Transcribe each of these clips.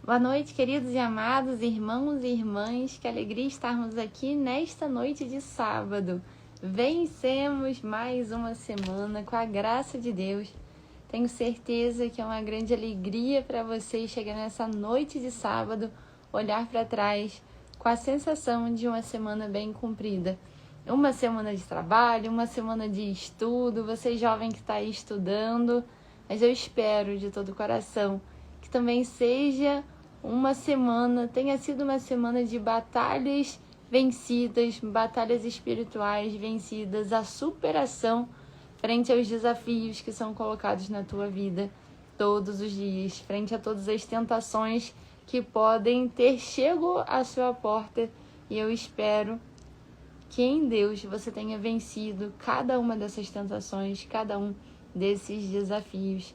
Boa noite, queridos e amados irmãos e irmãs. Que alegria estarmos aqui nesta noite de sábado. Vencemos mais uma semana com a graça de Deus. Tenho certeza que é uma grande alegria para vocês chegar nessa noite de sábado, olhar para trás com a sensação de uma semana bem cumprida. Uma semana de trabalho, uma semana de estudo, você jovem que está aí estudando, mas eu espero de todo o coração que também tenha sido uma semana de batalhas vencidas, batalhas espirituais vencidas, a superação frente aos desafios que são colocados na tua vida todos os dias, frente a todas as tentações que podem ter chego à sua porta, e eu espero que em Deus você tenha vencido cada uma dessas tentações, cada um desses desafios.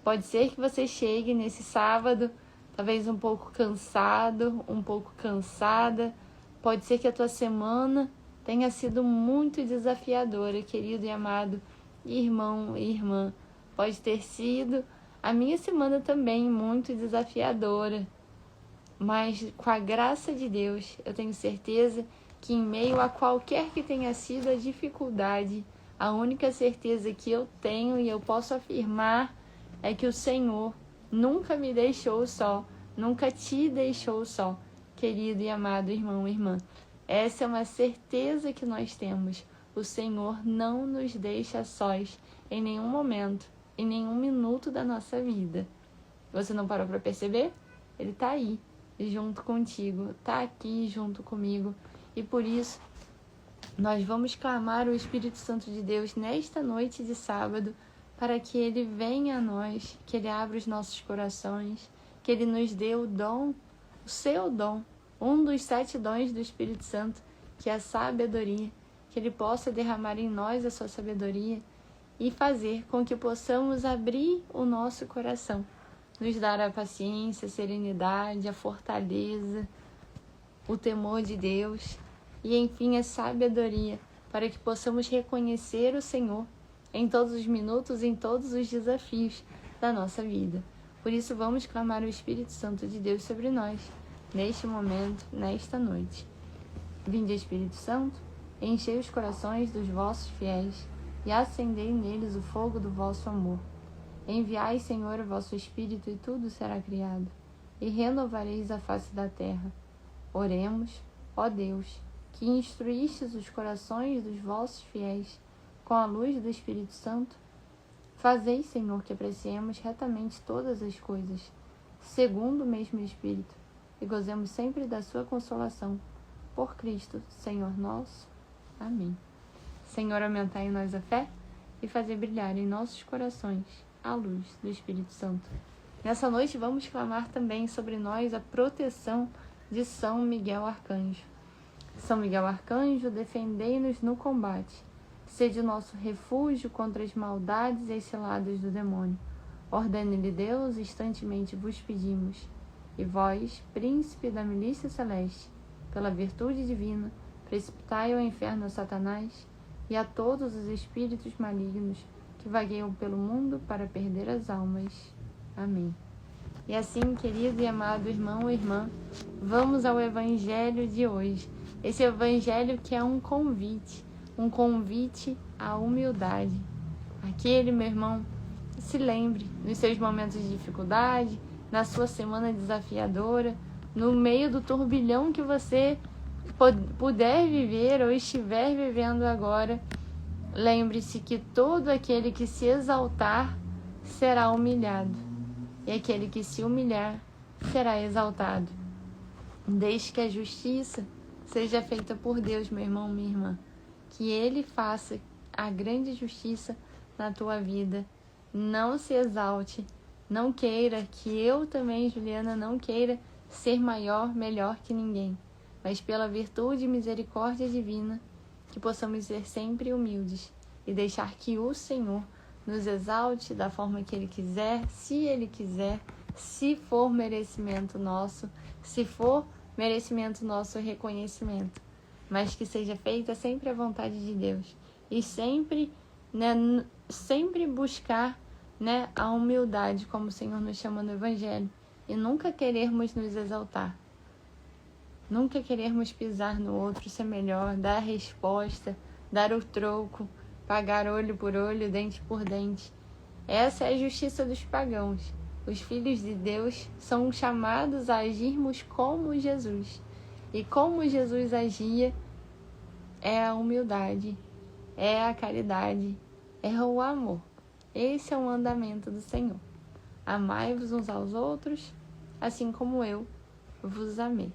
Pode ser que você chegue nesse sábado talvez um pouco cansado, um pouco cansada. Pode ser que a tua semana tenha sido muito desafiadora, querido e amado irmão e irmã. Pode ter sido a minha semana também muito desafiadora. Mas com a graça de Deus, eu tenho certeza que em meio a qualquer que tenha sido a dificuldade, a única certeza que eu tenho e eu posso afirmar é que o Senhor nunca me deixou só, nunca te deixou só, querido e amado irmão e irmã. Essa é uma certeza que nós temos. O Senhor não nos deixa sós em nenhum momento, em nenhum minuto da nossa vida. Você não parou para perceber? Ele está aí, junto contigo, está aqui junto comigo. E por isso, nós vamos clamar o Espírito Santo de Deus nesta noite de sábado, para que Ele venha a nós, que Ele abra os nossos corações, que Ele nos dê o dom, o seu dom, um dos 7 dons do Espírito Santo, que é a sabedoria, que Ele possa derramar em nós a sua sabedoria e fazer com que possamos abrir o nosso coração, nos dar a paciência, a serenidade, a fortaleza, o temor de Deus e, enfim, a sabedoria, para que possamos reconhecer o Senhor em todos os minutos, em todos os desafios da nossa vida. Por isso, vamos clamar o Espírito Santo de Deus sobre nós, neste momento, nesta noite. Vinde, Espírito Santo, enchei os corações dos vossos fiéis e acendei neles o fogo do vosso amor. Enviai, Senhor, o vosso Espírito, e tudo será criado, e renovareis a face da terra. Oremos, ó Deus, que instruístes os corações dos vossos fiéis com a luz do Espírito Santo. Fazei, Senhor, que apreciemos retamente todas as coisas, segundo o mesmo Espírito, e gozemos sempre da sua consolação. Por Cristo, Senhor nosso. Amém. Senhor, aumentai em nós a fé e fazer brilhar em nossos corações a luz do Espírito Santo. Nessa noite vamos clamar também sobre nós a proteção de São Miguel Arcanjo. São Miguel Arcanjo, defendei-nos no combate. Sede nosso refúgio contra as maldades e as ciladas do demônio. Ordene-lhe Deus, instantemente vos pedimos. E vós, príncipe da milícia celeste, pela virtude divina, precipitai ao inferno a Satanás e a todos os espíritos malignos que vagueiam pelo mundo para perder as almas. Amém. E assim, querido e amado irmão e irmã, vamos ao Evangelho de hoje. Esse Evangelho que é um convite à humildade. Aquele, meu irmão, se lembre nos seus momentos de dificuldade, na sua semana desafiadora, no meio do turbilhão que você puder viver ou estiver vivendo agora. Lembre-se que todo aquele que se exaltar será humilhado, e aquele que se humilhar será exaltado. Desde que a justiça seja feita por Deus, meu irmão, minha irmã, que Ele faça a grande justiça na tua vida. Não se exalte, não queira, que eu também, Juliana, não queira ser maior, melhor que ninguém, mas pela virtude e misericórdia divina, que possamos ser sempre humildes e deixar que o Senhor nos exalte da forma que Ele quiser, se for merecimento nosso, reconhecimento, mas que seja feita sempre a vontade de Deus e sempre buscar, a humildade, como o Senhor nos chama no Evangelho, e nunca querermos nos exaltar. Nunca querermos pisar no outro, ser melhor, dar a resposta, dar o troco, pagar olho por olho, dente por dente. Essa é a justiça dos pagãos. Os filhos de Deus são chamados a agirmos como Jesus. E como Jesus agia é a humildade, é a caridade, é o amor. Esse é o mandamento do Senhor. Amai-vos uns aos outros, assim como eu vos amei.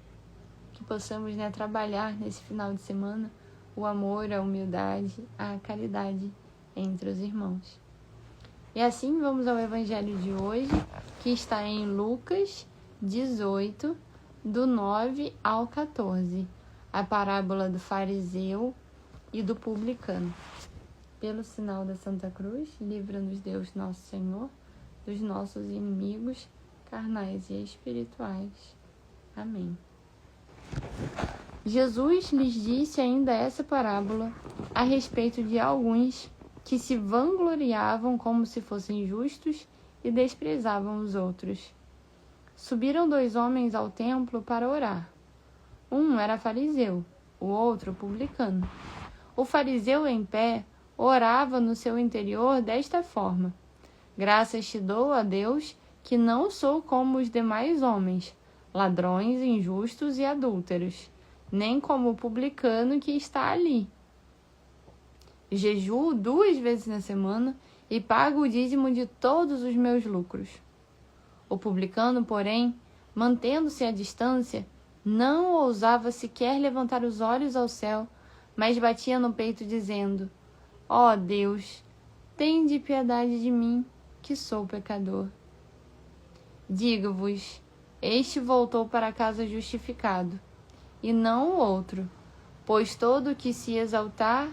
Que possamos, trabalhar nesse final de semana o amor, a humildade, a caridade entre os irmãos. E assim vamos ao Evangelho de hoje, que está em Lucas 18, do 9 ao 14, a parábola do fariseu e do publicano. Pelo sinal da Santa Cruz, livra-nos Deus nosso Senhor, dos nossos inimigos, carnais e espirituais. Amém. Jesus lhes disse ainda essa parábola a respeito de alguns que se vangloriavam como se fossem justos e desprezavam os outros. Subiram 2 homens ao templo para orar. Um era fariseu, o outro publicano. O fariseu, em pé, orava no seu interior desta forma: Graças te dou, a Deus, que não sou como os demais homens, ladrões, injustos e adúlteros, nem como o publicano que está ali. Jejuo 2 vezes na semana e pago o dízimo de todos os meus lucros. O publicano, porém, mantendo-se à distância, não ousava sequer levantar os olhos ao céu, mas batia no peito dizendo: Ó Deus, tende piedade de mim, que sou pecador. Digo-vos, este voltou para casa justificado, e não o outro, pois todo o que se exaltar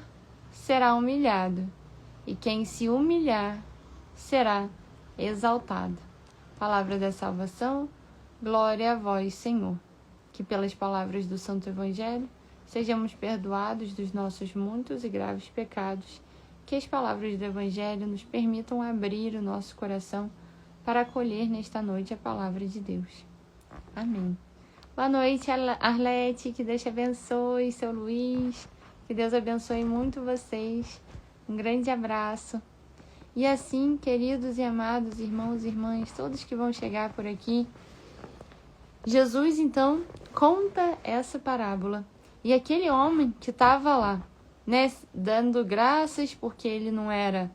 será humilhado, e quem se humilhar será exaltado. Palavra da salvação, glória a vós, Senhor. Que pelas palavras do Santo Evangelho sejamos perdoados dos nossos muitos e graves pecados, que as palavras do Evangelho nos permitam abrir o nosso coração para acolher nesta noite a palavra de Deus. Amém. Boa noite, Arlete, que Deus te abençoe, seu Luiz, que Deus abençoe muito vocês. Um grande abraço. E assim, queridos e amados irmãos e irmãs, todos que vão chegar por aqui, Jesus, então, conta essa parábola. E aquele homem que estava lá, dando graças porque ele não era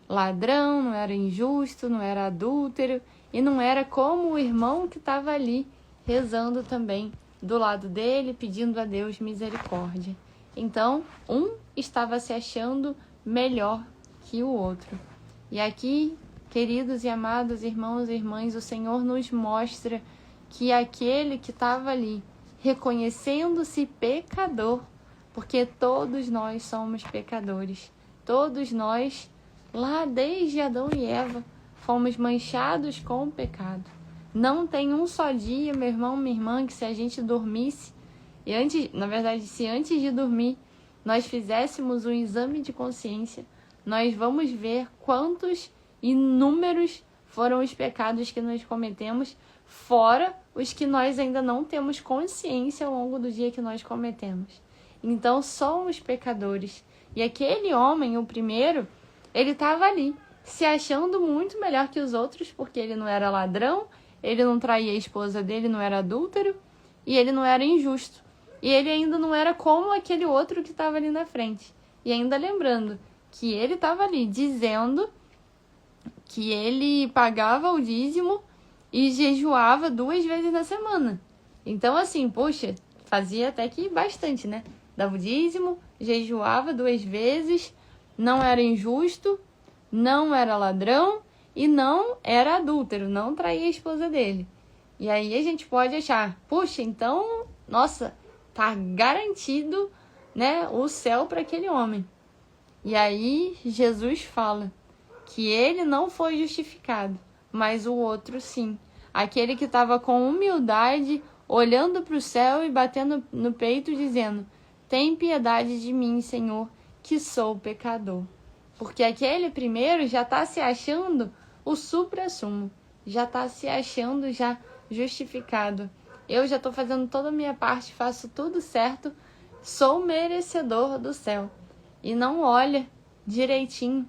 ladrão, não era injusto, não era adúltero, e não era como o irmão que estava ali, rezando também do lado dele, pedindo a Deus misericórdia. Então, um estava se achando melhor que o outro. E aqui, queridos e amados irmãos e irmãs, o Senhor nos mostra que aquele que estava ali, reconhecendo-se pecador, porque todos nós somos pecadores, todos nós, lá desde Adão e Eva, fomos manchados com o pecado. Não tem um só dia, meu irmão, minha irmã, que se a gente dormisse, se antes de dormir nós fizéssemos um exame de consciência, nós vamos ver quantos inúmeros foram os pecados que nós cometemos, fora os que nós ainda não temos consciência ao longo do dia que nós cometemos. Então, somos pecadores. E aquele homem, o primeiro, ele estava ali, se achando muito melhor que os outros, porque ele não era ladrão, ele não traía a esposa dele, não era adúltero, e ele não era injusto. E ele ainda não era como aquele outro que estava ali na frente. E ainda lembrando que ele estava ali dizendo que ele pagava o dízimo e jejuava 2 vezes na semana. Então, assim, poxa, fazia até que bastante, né? Dava o dízimo, jejuava 2 vezes, não era injusto, não era ladrão e não era adúltero, não traía a esposa dele. E aí a gente pode achar, puxa, então, nossa, tá garantido, o céu para aquele homem. E aí Jesus fala que ele não foi justificado, mas o outro sim. Aquele que estava com humildade, olhando para o céu e batendo no peito, dizendo: tem piedade de mim, Senhor, que sou pecador. Porque aquele primeiro já está se achando o suprassumo, já está se achando já justificado. Eu já estou fazendo toda a minha parte, faço tudo certo, sou merecedor do céu. E não olha direitinho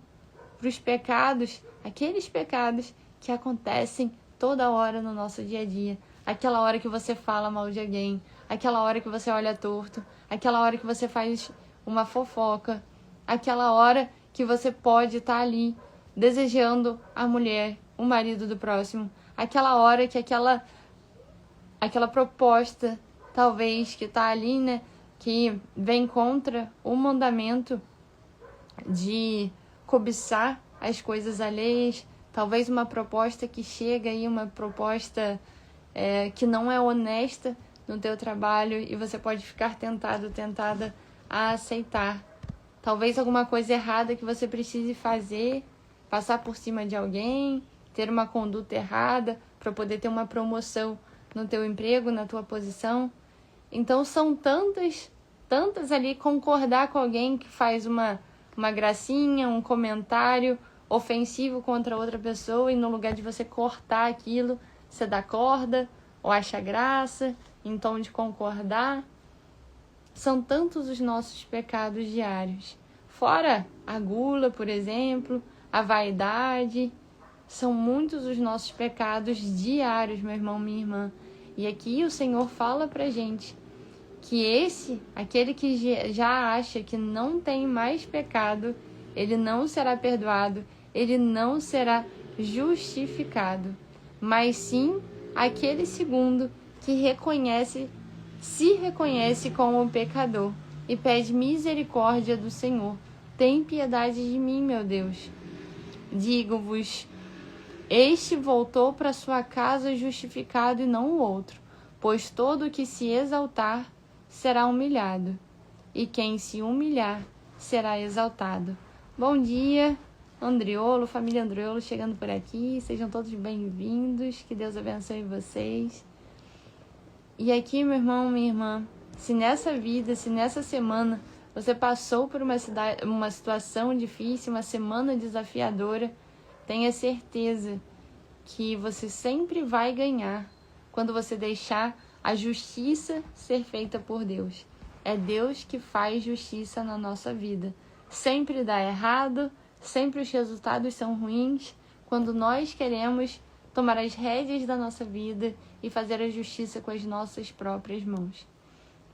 para os pecados, aqueles pecados que acontecem toda hora no nosso dia a dia. Aquela hora que você fala mal de alguém, aquela hora que você olha torto, aquela hora que você faz uma fofoca, aquela hora que você pode estar ali desejando a mulher, o marido do próximo, aquela hora que aquela proposta, talvez, que está ali, né, que vem contra o mandamento de cobiçar as coisas alheias, talvez uma proposta que chega aí, uma proposta que não é honesta no teu trabalho e você pode ficar tentada a aceitar. Talvez alguma coisa errada que você precise fazer, passar por cima de alguém, ter uma conduta errada para poder ter uma promoção no teu emprego, na tua posição. Então são tantas ali, concordar com alguém que faz uma gracinha, um comentário ofensivo contra outra pessoa e no lugar de você cortar aquilo, você dá corda ou acha graça, em tom de concordar. São tantos os nossos pecados diários. Fora a gula, por exemplo, a vaidade. São muitos os nossos pecados diários, meu irmão, minha irmã. E aqui o Senhor fala pra gente que aquele que já acha que não tem mais pecado, ele não será perdoado, ele não será justificado. Mas sim aquele segundo que se reconhece como pecador e pede misericórdia do Senhor. Tem piedade de mim, meu Deus. Digo-vos, este voltou para sua casa justificado e não o outro, pois todo o que se exaltar será humilhado, e quem se humilhar será exaltado. Bom dia, Andriolo, família Andriolo chegando por aqui, sejam todos bem-vindos, que Deus abençoe vocês. E aqui, meu irmão, minha irmã, se nessa vida, se nessa semana você passou por uma situação difícil, uma semana desafiadora, tenha certeza que você sempre vai ganhar quando você deixar a justiça ser feita por Deus. É Deus que faz justiça na nossa vida. Sempre dá errado, sempre os resultados são ruins, quando nós queremos tomar as rédeas da nossa vida e fazer a justiça com as nossas próprias mãos.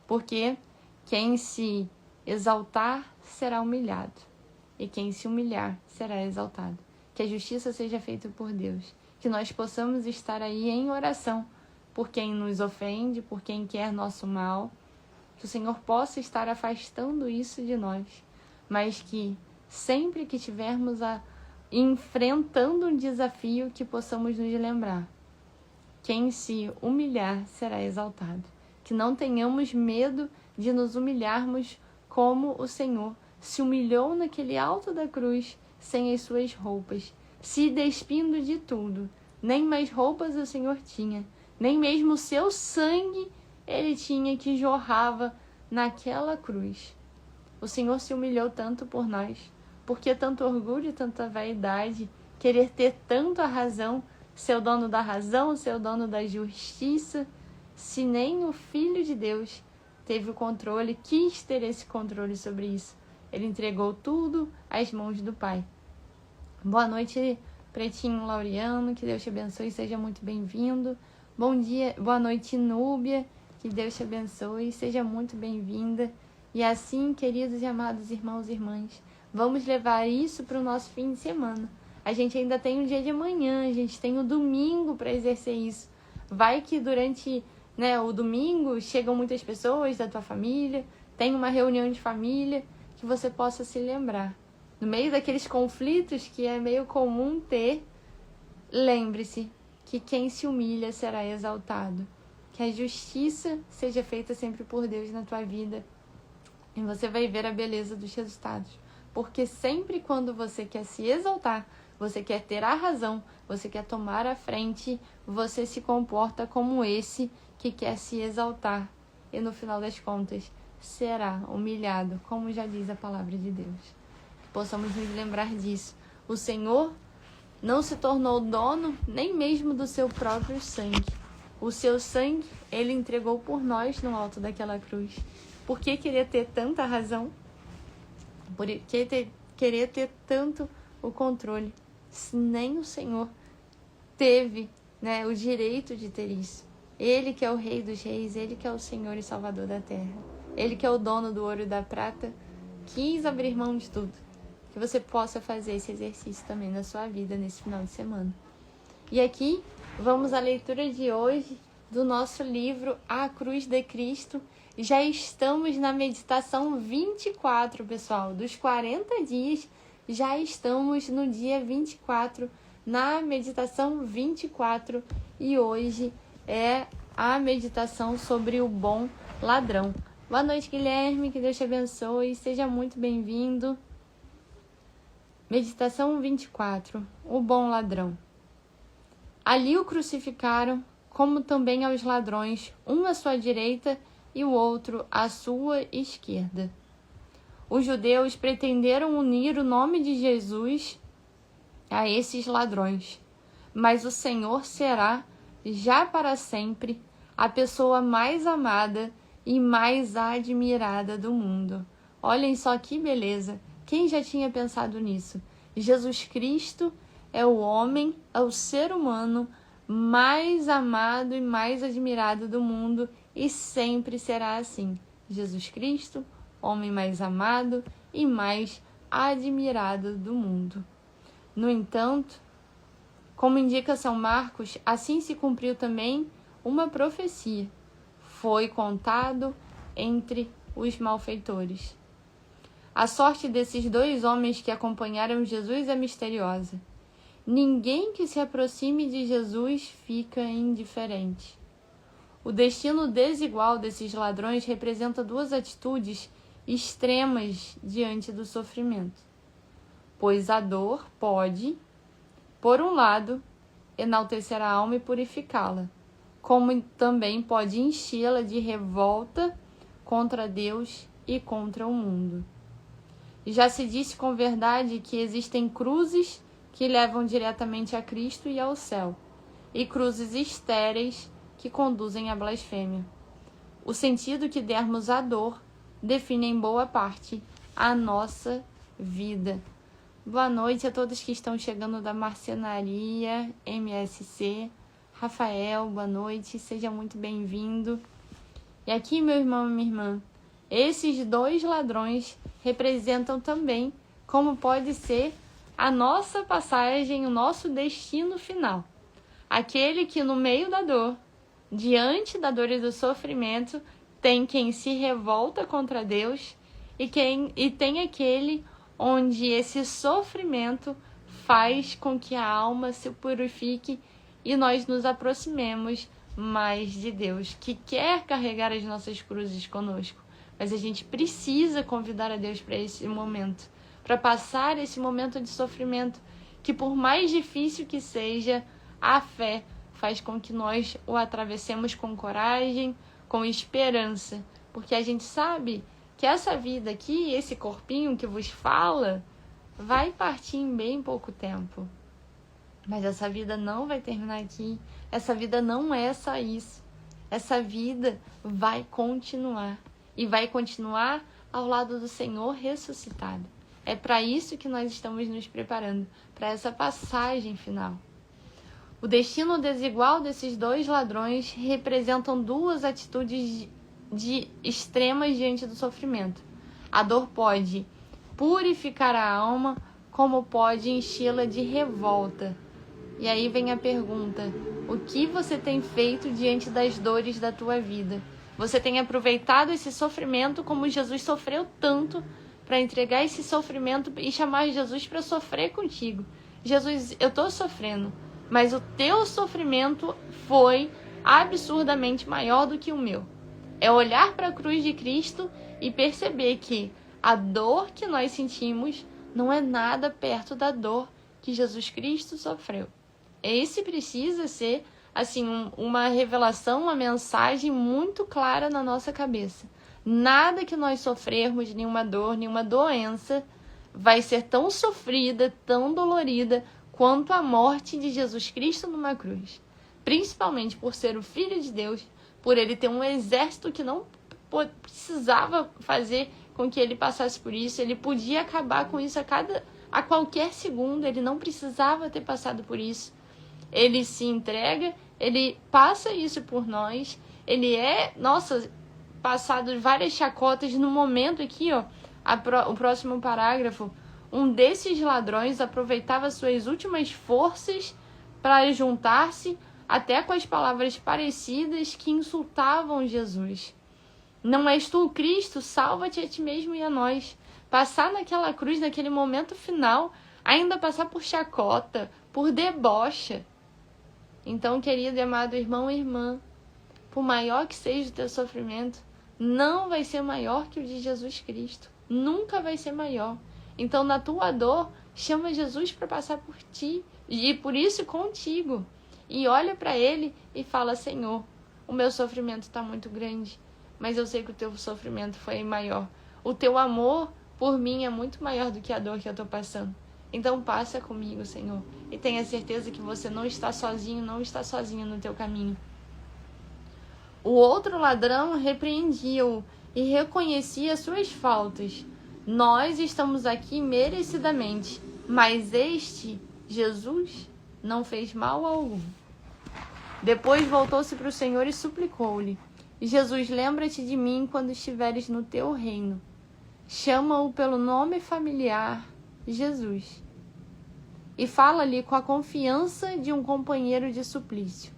Porque quem se exaltar será humilhado, e quem se humilhar será exaltado. Que a justiça seja feita por Deus. Que nós possamos estar aí em oração por quem nos ofende, por quem quer nosso mal. Que o Senhor possa estar afastando isso de nós. Mas que sempre que estivermos enfrentando um desafio, que possamos nos lembrar. Quem se humilhar será exaltado. Que não tenhamos medo de nos humilharmos como o Senhor se humilhou naquele alto da cruz, sem as suas roupas, se despindo de tudo. Nem mais roupas o Senhor tinha, nem mesmo o seu sangue ele tinha que jorrava naquela cruz. O Senhor se humilhou tanto por nós. Por que tanto orgulho e tanta vaidade? Querer ter tanto a razão, ser o dono da razão, ser o dono da justiça, se nem o Filho de Deus teve o controle, quis ter esse controle sobre isso. Ele entregou tudo às mãos do Pai. Boa noite, Pretinho Laureano, que Deus te abençoe, seja muito bem-vindo. Bom dia, boa noite, Núbia, que Deus te abençoe, seja muito bem-vinda. E assim, queridos e amados irmãos e irmãs, vamos levar isso para o nosso fim de semana. A gente ainda tem o dia de amanhã, a gente tem o domingo para exercer isso. Vai que durante o domingo chegam muitas pessoas da tua família, tem uma reunião de família, que você possa se lembrar. No meio daqueles conflitos que é meio comum ter, lembre-se que quem se humilha será exaltado. Que a justiça seja feita sempre por Deus na tua vida. E você vai ver a beleza dos resultados. Porque sempre quando você quer se exaltar, você quer ter a razão, você quer tomar a frente, você se comporta como esse que quer se exaltar. E no final das contas, será humilhado, como já diz a palavra de Deus. Que possamos nos lembrar disso. O Senhor não se tornou dono nem mesmo do seu próprio sangue. O seu sangue, ele entregou por nós no alto daquela cruz. Por que querer ter tanta razão? Por que querer ter tanto o controle? Se nem o Senhor teve, né, o direito de ter isso. Ele que é o Rei dos Reis, Ele que é o Senhor e Salvador da terra. Ele que é o dono do ouro e da prata, quis abrir mão de tudo. Que você possa fazer esse exercício também na sua vida nesse final de semana. E aqui vamos à leitura de hoje do nosso livro A Cruz de Cristo. Já estamos na meditação 24, pessoal. Dos 40 dias, já estamos no dia 24, na meditação 24. E hoje é a meditação sobre o bom ladrão. Boa noite, Guilherme. Que Deus te abençoe. Seja muito bem-vindo. Meditação 24. O bom ladrão. Ali o crucificaram, como também aos ladrões, um à sua direita e o outro à sua esquerda. Os judeus pretenderam unir o nome de Jesus a esses ladrões, mas o Senhor será, já para sempre, a pessoa mais amada e mais admirada do mundo. Olhem só que beleza! Quem já tinha pensado nisso? Jesus Cristo é o homem, é o ser humano mais amado e mais admirado do mundo e sempre será assim. Jesus Cristo, homem mais amado e mais admirado do mundo. No entanto, como indica São Marcos, assim se cumpriu também uma profecia. Foi contado entre os malfeitores. A sorte desses dois homens que acompanharam Jesus é misteriosa. Ninguém que se aproxime de Jesus fica indiferente. O destino desigual desses ladrões representa duas atitudes extremas diante do sofrimento. Pois a dor pode, por um lado, enaltecer a alma e purificá-la, como também pode enchê-la de revolta contra Deus e contra o mundo. Já se disse com verdade que existem cruzes que levam diretamente a Cristo e ao céu, e cruzes estéreis que conduzem à blasfêmia. O sentido que dermos à dor define em boa parte a nossa vida. Boa noite a todos que estão chegando da marcenaria MSC. Rafael, boa noite, seja muito bem-vindo. E aqui, meu irmão e minha irmã, esses dois ladrões representam também como pode ser a nossa passagem, o nosso destino final. Aquele que no meio da dor, diante da dor e do sofrimento, tem quem se revolta contra Deus e tem aquele onde esse sofrimento faz com que a alma se purifique e nós nos aproximemos mais de Deus, que quer carregar as nossas cruzes conosco. Mas a gente precisa convidar a Deus para esse momento, para passar esse momento de sofrimento, que por mais difícil que seja, a fé faz com que nós o atravessemos com coragem, com esperança, porque a gente sabe que essa vida aqui, esse corpinho que vos fala, vai partir em bem pouco tempo. Mas essa vida não vai terminar aqui, essa vida não é só isso. Essa vida vai continuar. E vai continuar ao lado do Senhor ressuscitado. É para isso que nós estamos nos preparando, para essa passagem final. O destino desigual desses dois ladrões representam duas atitudes extremas diante do sofrimento. A dor pode purificar a alma, como pode enchê-la de revolta. E aí vem a pergunta: o que você tem feito diante das dores da tua vida? Você tem aproveitado esse sofrimento como Jesus sofreu tanto para entregar esse sofrimento e chamar Jesus para sofrer contigo? Jesus, eu estou sofrendo, mas o teu sofrimento foi absurdamente maior do que o meu. É olhar para a cruz de Cristo e perceber que a dor que nós sentimos não é nada perto da dor que Jesus Cristo sofreu. Esse precisa ser assim, uma revelação, uma mensagem muito clara na nossa cabeça. Nada que nós sofrermos, nenhuma dor, nenhuma doença, vai ser tão sofrida, tão dolorida, quanto a morte de Jesus Cristo numa cruz. principalmente por ser o Filho de Deus, por ele ter um exército que não precisava fazer com que ele passasse por isso, ele podia acabar com isso a qualquer segundo, ele não precisava ter passado por isso. Ele se entrega, ele passa isso por nós, ele passado várias chacotas no momento aqui, o próximo parágrafo. Um desses ladrões aproveitava suas últimas forças para juntar-se até com as palavras parecidas que insultavam Jesus. Não és tu o Cristo? Salva-te a ti mesmo e a nós. Passar naquela cruz, naquele momento final, ainda passar por chacota, por debocha. Então, querido e amado irmão e irmã, por maior que seja o teu sofrimento, não vai ser maior que o de Jesus Cristo. Nunca vai ser maior. Então, na tua dor, chama Jesus para passar por ti e por isso contigo. E olha para ele e fala: Senhor, o meu sofrimento está muito grande, mas eu sei que o teu sofrimento foi maior. O teu amor por mim é muito maior do que a dor que eu estou passando. Então passa comigo, Senhor, e tenha certeza que você não está sozinho, não está sozinho no teu caminho. O outro ladrão repreendia-o e reconhecia suas faltas. Nós estamos aqui merecidamente, mas este, Jesus, não fez mal algum. Depois voltou-se para o Senhor e suplicou-lhe: Jesus, lembra-te de mim quando estiveres no teu reino. Chama-o pelo nome familiar, Jesus, e fala-lhe com a confiança de um companheiro de suplício.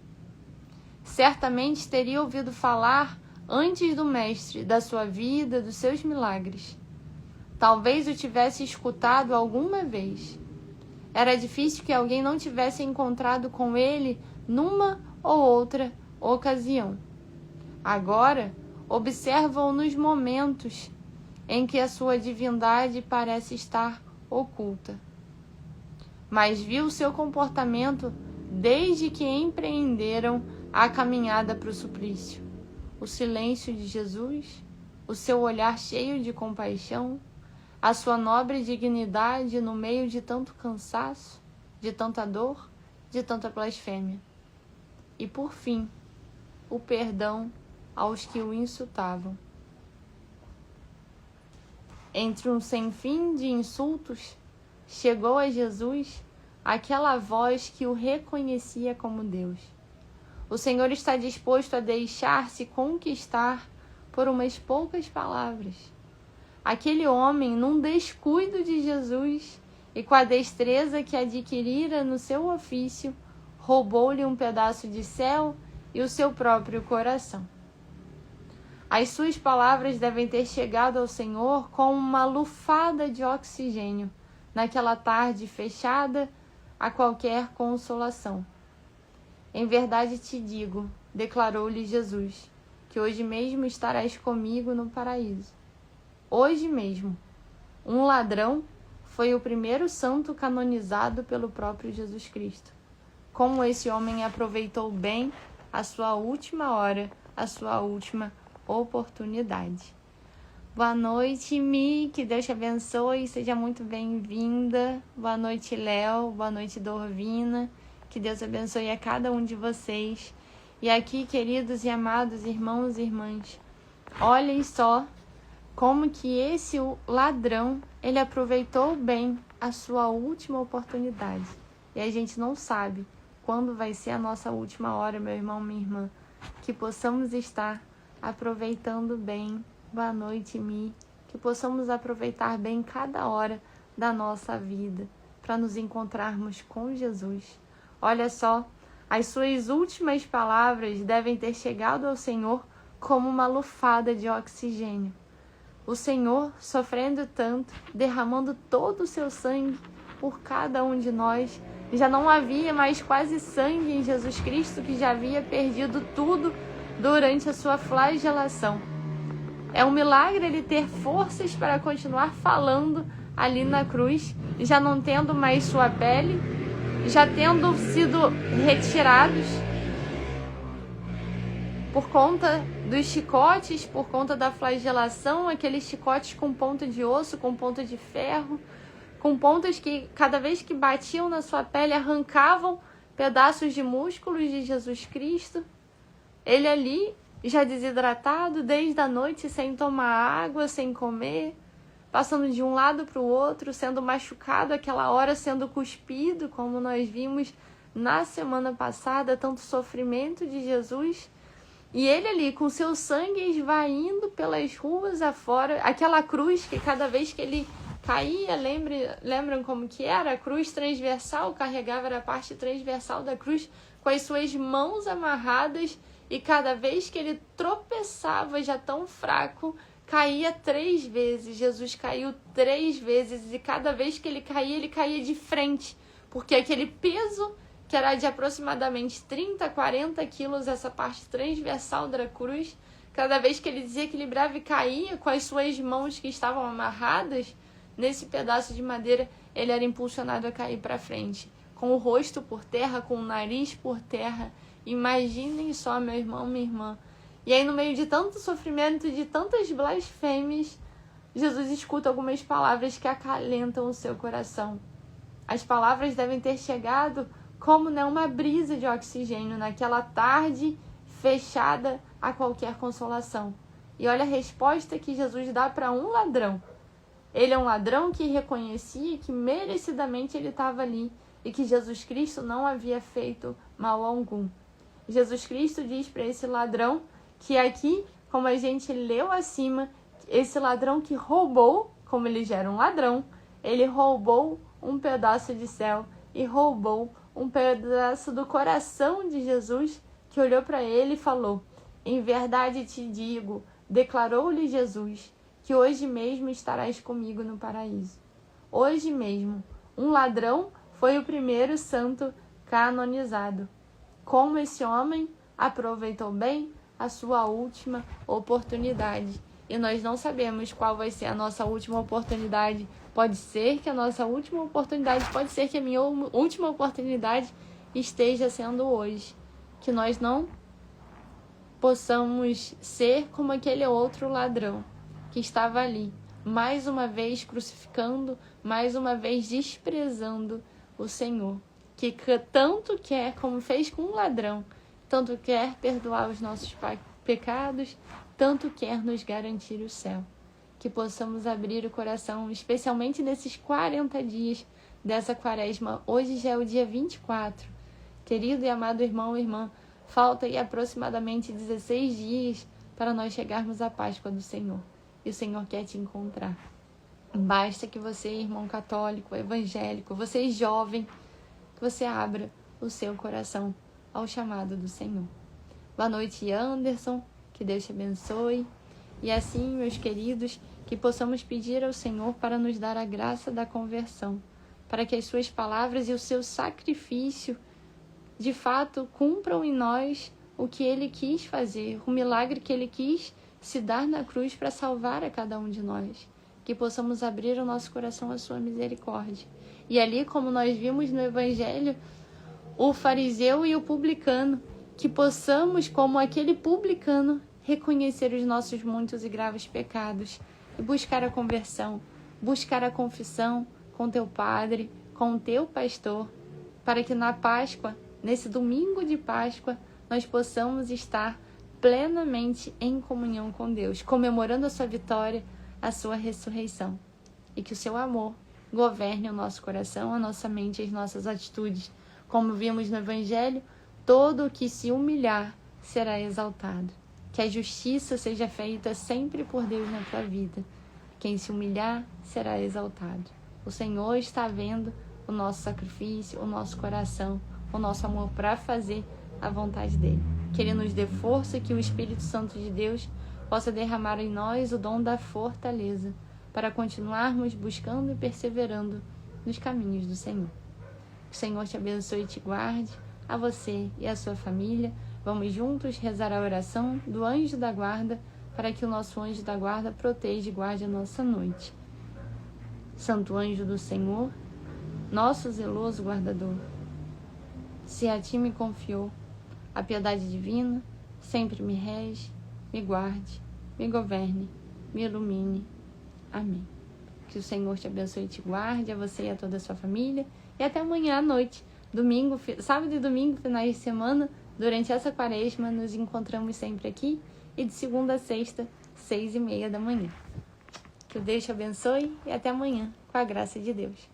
Certamente teria ouvido falar antes do Mestre da sua vida, dos seus milagres. Talvez o tivesse escutado alguma vez. Era difícil que alguém não tivesse encontrado com ele numa ou outra ocasião. Agora, observa-o nos momentos em que a sua divindade parece estar oculta. Mas viu seu comportamento desde que empreenderam a caminhada para o suplício. O silêncio de Jesus, o seu olhar cheio de compaixão, a sua nobre dignidade no meio de tanto cansaço, de tanta dor, de tanta blasfêmia. E, por fim, o perdão aos que o insultavam. Entre um sem fim de insultos, chegou a Jesus aquela voz que o reconhecia como Deus. O Senhor está disposto a deixar-se conquistar por umas poucas palavras. Aquele homem, num descuido de Jesus e com a destreza que adquirira no seu ofício, roubou-lhe um pedaço de céu e o seu próprio coração. As suas palavras devem ter chegado ao Senhor como uma lufada de oxigênio naquela tarde fechada a qualquer consolação. Em verdade te digo, declarou-lhe Jesus, que hoje mesmo estarás comigo no paraíso. Hoje mesmo, um ladrão foi o primeiro santo canonizado pelo próprio Jesus Cristo. Como esse homem aproveitou bem a sua última hora, a sua última oportunidade. Boa noite, Mi, que Deus te abençoe, seja muito bem-vinda. Boa noite, Léo, boa noite, Dorvina, que Deus abençoe a cada um de vocês. E aqui, queridos e amados irmãos e irmãs, olhem só como que esse ladrão, ele aproveitou bem a sua última oportunidade. E a gente não sabe quando vai ser a nossa última hora, meu irmão, minha irmã, que possamos estar aproveitando bem. Boa noite, Mi. Que possamos aproveitar bem cada hora da nossa vida para nos encontrarmos com Jesus. Olha só, as suas últimas palavras devem ter chegado ao Senhor como uma lufada de oxigênio. O Senhor, sofrendo tanto, derramando todo o seu sangue por cada um de nós, já não havia mais quase sangue em Jesus Cristo, que já havia perdido tudo durante a sua flagelação. É um milagre ele ter forças para continuar falando ali na cruz, já não tendo mais sua pele, já tendo sido retirados por conta dos chicotes, por conta da flagelação, aqueles chicotes com ponta de osso, com ponta de ferro, com pontas que cada vez que batiam na sua pele arrancavam pedaços de músculos de Jesus Cristo. Ele ali, já desidratado, desde a noite, sem tomar água, sem comer, passando de um lado para o outro, sendo machucado aquela hora, sendo cuspido, como nós vimos na semana passada, tanto sofrimento de Jesus. E ele ali, com seu sangue esvaindo pelas ruas afora, aquela cruz que cada vez que ele caía, lembram como que era? A cruz transversal, carregava a parte transversal da cruz com as suas mãos amarradas, e cada vez que ele tropeçava, já tão fraco, caía 3 vezes. Jesus caiu 3 vezes, e cada vez que ele caía de frente, porque aquele peso, que era de aproximadamente 30, 40 quilos, essa parte transversal da cruz, cada vez que ele desequilibrava e caía com as suas mãos que estavam amarradas nesse pedaço de madeira, ele era impulsionado a cair para frente, com o rosto por terra, com o nariz por terra. Imaginem só, meu irmão, minha irmã. E aí, no meio de tanto sofrimento, de tantas blasfêmias, Jesus escuta algumas palavras que acalentam o seu coração. As palavras devem ter chegado como uma brisa de oxigênio naquela tarde fechada a qualquer consolação. E olha a resposta que Jesus dá para um ladrão. Ele é um ladrão que reconhecia que merecidamente ele estava ali e que Jesus Cristo não havia feito mal algum. Jesus Cristo diz para esse ladrão que aqui, como a gente leu acima, esse ladrão que roubou, como ele já era um ladrão, ele roubou um pedaço de céu e roubou um pedaço do coração de Jesus, que olhou para ele e falou: em verdade te digo, declarou-lhe Jesus, que hoje mesmo estarás comigo no paraíso. Hoje mesmo, um ladrão foi o primeiro santo canonizado. Como esse homem aproveitou bem a sua última oportunidade. E nós não sabemos qual vai ser a nossa última oportunidade. Pode ser que a nossa última oportunidade, pode ser que a minha última oportunidade esteja sendo hoje. Que nós não possamos ser como aquele outro ladrão que estava ali, mais uma vez crucificando, mais uma vez desprezando o Senhor, que tanto quer, como fez com um ladrão, tanto quer perdoar os nossos pecados, tanto quer nos garantir o céu. Que possamos abrir o coração, especialmente nesses 40 dias dessa quaresma. Hoje já é o dia 24. Querido e amado irmão e irmã, falta aí aproximadamente 16 dias para nós chegarmos à Páscoa do Senhor. E o Senhor quer te encontrar. Basta que você, irmão católico, evangélico, você jovem, que você abra o seu coração ao chamado do Senhor. Boa noite, Anderson. Que Deus te abençoe. E assim, meus queridos, que possamos pedir ao Senhor para nos dar a graça da conversão, para que as suas palavras e o seu sacrifício, de fato, cumpram em nós o que Ele quis fazer, o milagre que Ele quis se dar na cruz para salvar a cada um de nós. Que possamos abrir o nosso coração à sua misericórdia. E ali, como nós vimos no Evangelho, o fariseu e o publicano, que possamos, como aquele publicano, reconhecer os nossos muitos e graves pecados e buscar a conversão, buscar a confissão com teu padre, com o teu pastor, para que na Páscoa, nesse domingo de Páscoa, nós possamos estar plenamente em comunhão com Deus, comemorando a sua vitória, a sua ressurreição. E que o seu amor governe o nosso coração, a nossa mente e as nossas atitudes. Como vimos no Evangelho, todo o que se humilhar será exaltado. Que a justiça seja feita sempre por Deus na tua vida. Quem se humilhar será exaltado. O Senhor está vendo o nosso sacrifício, o nosso coração, o nosso amor para fazer a vontade dele. Que ele nos dê força, que o Espírito Santo de Deus possa derramar em nós o dom da fortaleza para continuarmos buscando e perseverando nos caminhos do Senhor. Que o Senhor te abençoe e te guarde, a você e a sua família. Vamos juntos rezar a oração do anjo da guarda, para que o nosso anjo da guarda proteja e guarde a nossa noite. Santo anjo do Senhor, nosso zeloso guardador, se a ti me confiou a piedade divina, sempre me rege, me guarde, me governe, me ilumine. Amém. Que o Senhor te abençoe e te guarde, a você e a toda a sua família, e até amanhã à noite, sábado e domingo, finais de semana, durante essa quaresma, nos encontramos sempre aqui. E de segunda a sexta, 6h30 da manhã. Que o Deus te abençoe e até amanhã, com a graça de Deus.